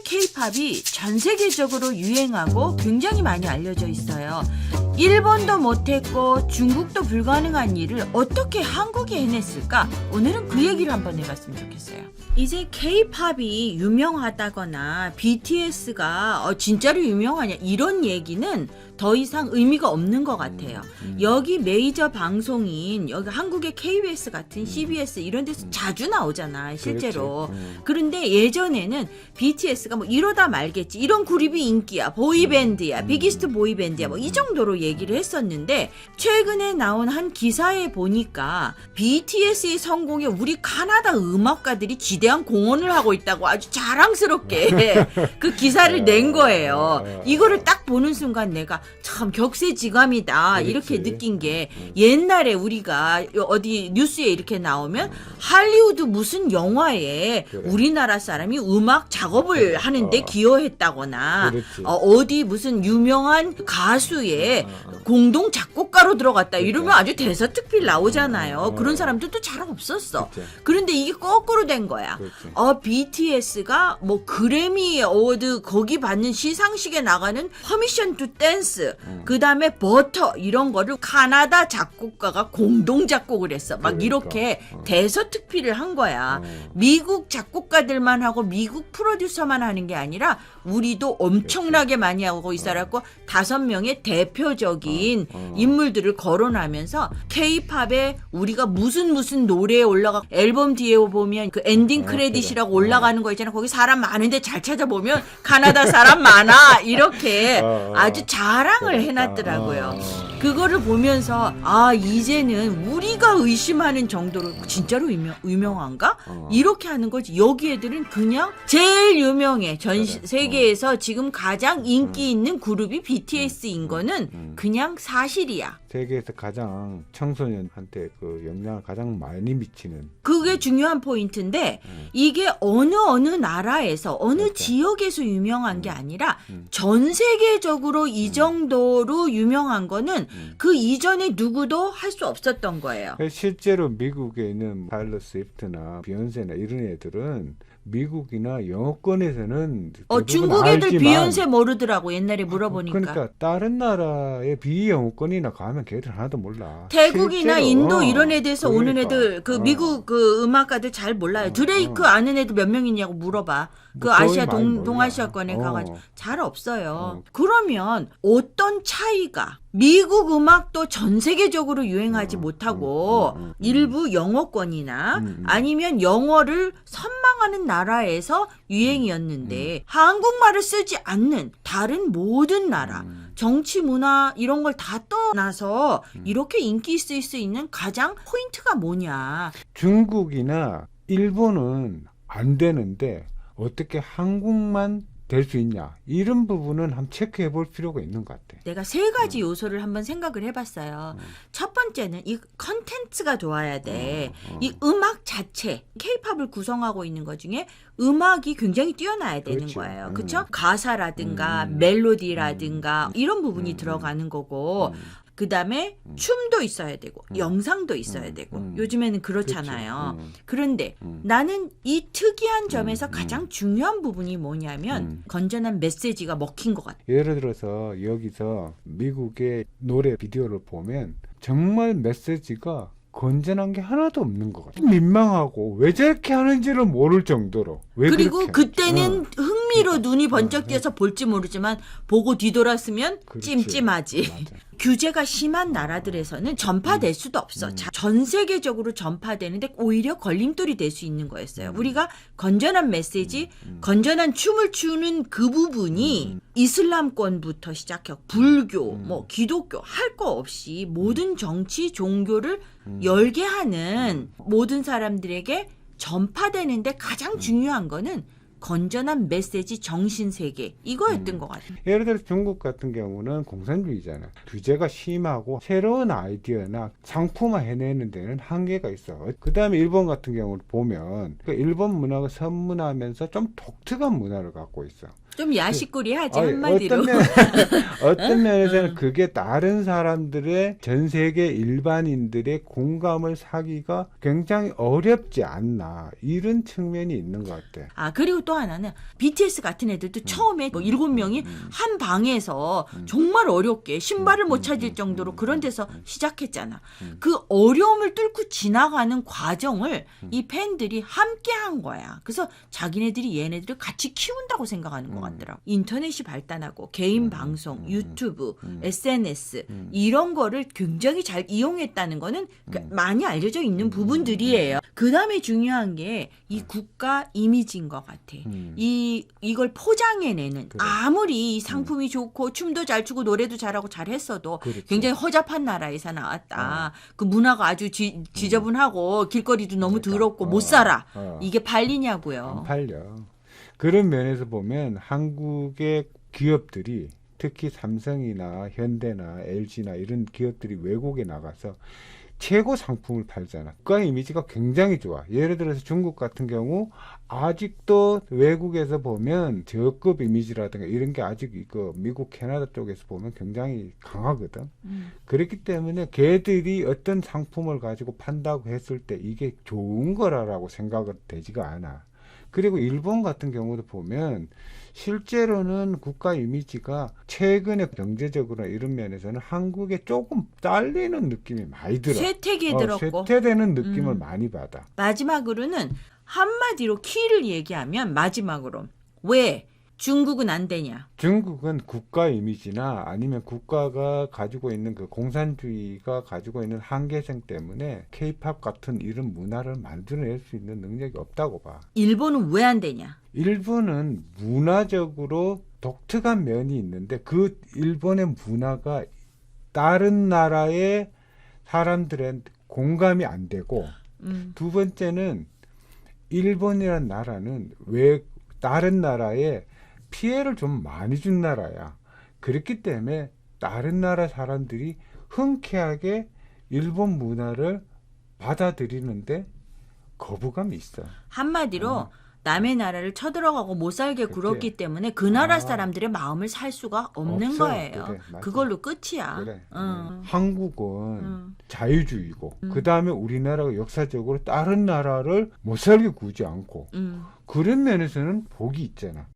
K-팝이 전 세계적으로 유행하고 굉장히 많이 알려져 있어요. 일본도 못했고 중국도 불가능한 일을 어떻게 한국이 해냈을까? 오늘은 그 얘기를 한번 해봤으면 좋겠어요. 이제 K-팝이 유명하다거나 BTS가 진짜로 유명하냐 이런 얘기는 더 이상 의미가 없는 것 같아요. 여기 메이저 방송인 여기 한국의 KBS 같은 CBS 이런 데서 자주 나오잖아 실제로. 그런데 예전에는 BTS가 뭐 이러다 말겠지 이런 그룹이 인기야 보이밴드야 비기스트 보이밴드야 뭐 이 정도로 얘기를 했었는데 최근에 나온 한 기사에 보니까 BTS의 성공에 우리 카나다 음악가들이 지대한 공헌을 하고 있다고 아주 자랑스럽게 그 기사를 낸 거예요. 이거를 딱 보는 순간 내가 참 격세지감이다 그렇지. 이렇게 느낀 게 옛날에 우리가 어디 뉴스에 이렇게 나오면 할리우드 무슨 영화에 그래. 우리나라 사람이 음악 작업을 하는데 기여했다거나 그렇지. 어디 무슨 유명한 가수의 공동 작곡가로 들어갔다 이러면 아주 대서특필 나오잖아요. 그런 사람들도 잘 없었어. 그치. 그런데 이게 거꾸로 된 거야. 그렇지. BTS가 뭐 그래미 어워드 거기 받는 시상식에 나가는 퍼미션 투 댄스 그 다음에 버터 이런 거를 카나다 작곡가가 공동 작곡을 했어. 막 그러니까. 이렇게 대서특필을 한 거야. 미국 작곡가들만 하고 미국 프로듀서만 하는 게 아니라 우리도 엄청나게 많이 하고 있어갖고 5명의 대표적인 인물들을 거론하면서 K-팝에 우리가 무슨 노래에 올라가 앨범 뒤에 보면 그 엔딩 크레딧이라고 올라가는 거 있잖아. 거기 사람 많은데 잘 찾아보면 카나다 사람 많아 이렇게 아주 자랑을 해놨더라고요. 그거를 보면서 이제는 우리가 의심하는 정도로 진짜로 유명한가? 이렇게 하는 거지. 여기 애들은 그냥 제일 유명해. 전 세계에서 지금 가장 인기 있는 그룹이 BTS인 거는 그냥 사실이야. 세계에서 가장 청소년한테 그 영향을 가장 많이 미치는 그게 중요한 포인트인데 이게 어느 나라에서 어느 지역에서 유명한 게 아니라 전 세계적으로 이 정도로 유명한 거는 그 이전에 누구도 할 수 없었던 거예요. 실제로 미국에 있는 타일러 스위프트나 비욘세나 이런 애들은 미국이나 영어권에서는 중국 애들 알지만, 비욘세 모르더라고 옛날에 물어보니까. 그러니까 다른 나라의 비영어권이나 가면 걔들 하나도 몰라. 태국이나 실제로, 인도 이런 애들에서 오는 그러니까. 애들 그 미국 그 음악가들 잘 몰라요. 드레이크 아는 애들 몇 명 있냐고 물어봐. 그 뭐 거의 아시아 많이 몰라. 동아시아권에 가가지고 잘 없어요. 그러면 어떤 차이가 미국 음악도 전 세계적으로 유행하지 못하고 일부 영어권이나 아니면 영어를 선망하는 나라에서 유행이었는데 한국말을 쓰지 않는 다른 모든 나라 정치 문화 이런 걸 다 떠나서 이렇게 인기 있을 수 있는 가장 포인트가 뭐냐. 중국이나 일본은 안 되는데 어떻게 한국만 될 수 있냐 이런 부분은 한번 체크해 볼 필요가 있는 것 같아. 내가 3가지 요소를 한번 생각을 해봤어요. 첫 번째는 이 컨텐츠가 좋아야 돼. 이 음악 자체, K-팝을 구성하고 있는 것 중에 음악이 굉장히 뛰어나야 되는 그렇죠. 거예요. 그렇죠? 가사라든가 멜로디라든가 이런 부분이 들어가는 거고 그 다음에 춤도 있어야 되고 영상도 있어야 되고 요즘에는 그렇잖아요. 그렇죠. 그런데 나는 이 특이한 점에서 가장 중요한 부분이 뭐냐면 건전한 메시지가 먹힌 것 같아요. 예를 들어서 여기서 미국의 노래 비디오를 보면 정말 메시지가 건전한 게 하나도 없는 것 같아요. 민망하고 왜 저렇게 하는지를 모를 정도로. 왜 그리고 그렇게 그때는 흥미로 눈이 번쩍 띄어서 볼지 모르지만 보고 뒤돌았으면 그렇지. 찜찜하지. 맞아. 규제가 심한 나라들에서는 전파될 수도 없어. 전 세계적으로 전파되는데 오히려 걸림돌이 될 수 있는 거였어요. 우리가 건전한 메시지, 건전한 춤을 추는 그 부분이 이슬람권부터 시작해 불교, 뭐 기독교 할 거 없이 모든 정치, 종교를 열게 하는 모든 사람들에게 전파되는데 가장 중요한 거는 건전한 메시지 정신세계 이거였던 것 같아요. 예를 들어 중국 같은 경우는 공산주의잖아. 규제가 심하고 새로운 아이디어나 상품화 해내는 데는 한계가 있어. 그 다음에 일본 같은 경우를 보면 그 일본 문화가 선문하면서 좀 독특한 문화를 갖고 있어. 좀 야식거리하지 아니, 한마디로. 어떤 면에서는 그게 다른 사람들의 전 세계 일반인들의 공감을 사기가 굉장히 어렵지 않나 이런 측면이 있는 것 같아. 아, 그리고 또 하나는 BTS 같은 애들도 처음에 뭐 7명이 한 방에서 정말 어렵게 신발을 못 찾을 정도로 그런 데서 시작했잖아. 그 어려움을 뚫고 지나가는 과정을 이 팬들이 함께 한 거야. 그래서 자기네들이 얘네들을 같이 키운다고 생각하는 것 같더라고. 인터넷이 발달하고 개인 방송, 유튜브, SNS 이런 거를 굉장히 잘 이용했다는 거는 많이 알려져 있는 부분들이에요. 그 다음에 중요한 게 이 국가 이미지인 것 같아. 이걸 포장해내는 그래. 아무리 이 상품이 좋고 춤도 잘 추고 노래도 잘하고 잘했어도 그렇지. 굉장히 허접한 나라에서 나왔다. 그 문화가 아주 지저분하고 길거리도 너무 그러니까. 더럽고 못 살아. 어. 이게 팔리냐고요. 안 팔려. 그런 면에서 보면 한국의 기업들이 특히 삼성이나 현대나 LG나 이런 기업들이 외국에 나가서 최고 상품을 팔잖아. 국가 이미지가 굉장히 좋아. 예를 들어서 중국 같은 경우 아직도 외국에서 보면 저급 이미지라든가 이런 게 아직 그 미국, 캐나다 쪽에서 보면 굉장히 강하거든. 그렇기 때문에 걔들이 어떤 상품을 가지고 판다고 했을 때 이게 좋은 거라고 생각은 되지가 않아. 그리고 일본 같은 경우도 보면 실제로는 국가 이미지가 최근에 경제적으로 이런 면에서는 한국에 조금 딸리는 느낌이 많이 들어. 쇠퇴기 들었고. 쇠퇴되는 느낌을 많이 받아. 마지막으로는 한마디로 키를 얘기하면 마지막으로 왜 중국은 안 되냐? 중국은 국가 이미지나 아니면 국가가 가지고 있는 그 공산주의가 가지고 있는 한계성 때문에 케이팝 같은 이런 문화를 만들어낼 수 있는 능력이 없다고 봐. 일본은 왜 안 되냐? 일본은 문화적으로 독특한 면이 있는데 그 일본의 문화가 다른 나라의 사람들의 공감이 안 되고 두 번째는 일본이라는 나라는 왜 다른 나라에 피해를 좀 많이 준 나라야. 그렇기 때문에 다른 나라 사람들이 흔쾌하게 일본 문화를 받아들이는데 거부감이 있어. 한마디로 남의 나라를 쳐들어가고 못 살게 그치. 굴었기 때문에 그 나라 아. 사람들의 마음을 살 수가 없는 없어. 거예요. 그래, 맞아. 그걸로 끝이야. 그래. 응. 한국은 자유주의고 그 다음에 우리나라가 역사적으로 다른 나라를 못 살게 구지 않고 응. 그런 면에서는 복이 있잖아.